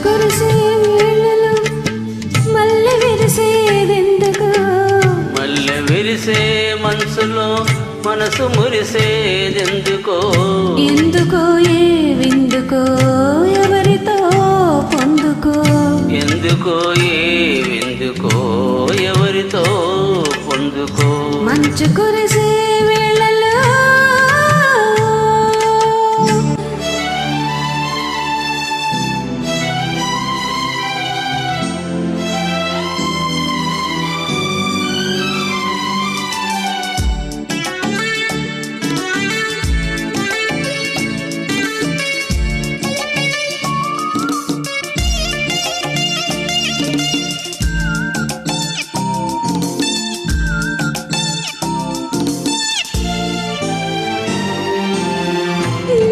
కురిసే వేళలో మల్లె విరిసేదెందుకో, మల్లె విరిసే మనసులో మనసు మురిసేదెందుకో, ఎందుకో ఏ విందుకో ఎవరితో పొందుకో, ఎందుకో ఏ విందుకో ఎవరితో పొందుకో. మంచు కురిసే వేళలో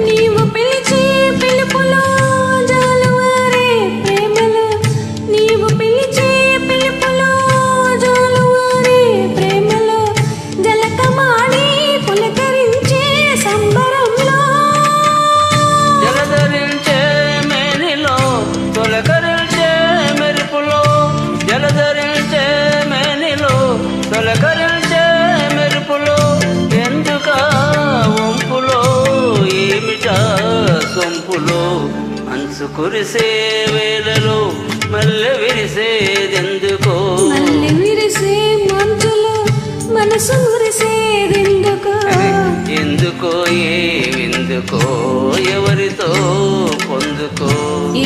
నీవు పిలిచే పిలుపులో జాలువారే ప్రేమలో, నీవు పిలిచే పిలుపులో జాలువారే ప్రేమలో, జలకమాడి పులకరించే సంబరంలో, జలధరించే మేనిలో తొలకరించే మెరుపులో, జలధరించే మేనిలో తొలకరించే మెరుపులో, ఎందుకా వంపులో ఏమిటా సొంపులో. మనసు కురిసే వేళలో మల్లె విరిసేదెందుకో, మల్లె విరిసే మంచులో మనసు మురిసేదెందుకో, ఎందుకో ఏ విందుకో ఎవరితో పొందుకో,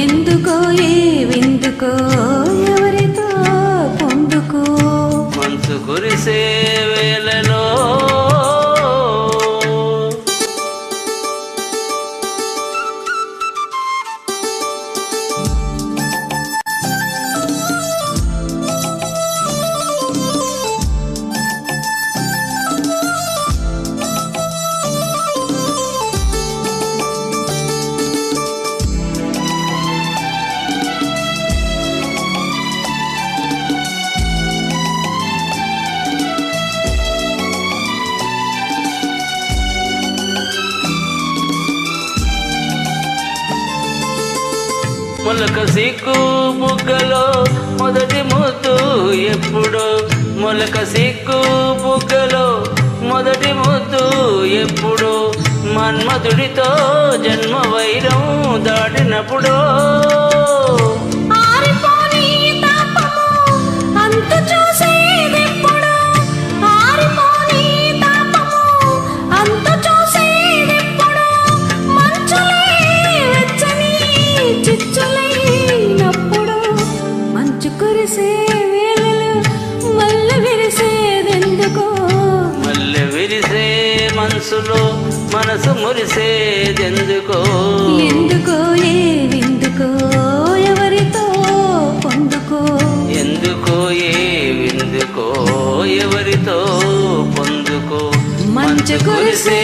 ఎందుకో ఏ విందుకో ఎవరితో పొందుకో. మనసు కురిసే వేళలో. మొలక సిగ్గు బుగ్గలో మొదటి ముద్దు ఎప్పుడో, మొలక సిగ్గు బుగ్గలో మొదటి ముద్దు ఎప్పుడో, మన్మధుడితో జన్మ వైరం దాటినప్పుడో, ఆరిపోని తాపము అంతు చూసేదెప్పుడో, ఆరిపోని తాపము అంతు చూసేదెప్పుడో, మంచులే వెచ్చని చిచ్చులైనప్పుడు, మంచు కురిసే వేళలో మల్లె విరిసేదెందుకో, మల్లె విరిసే మనసులో మనసు మురిసేదెందుకో, ఎందుకో ఏ విందుకో ఎవరితో పొందుకో, ఎందుకో ఏ విందుకో ఎవరితో పొందుకో. మంచు కురిసే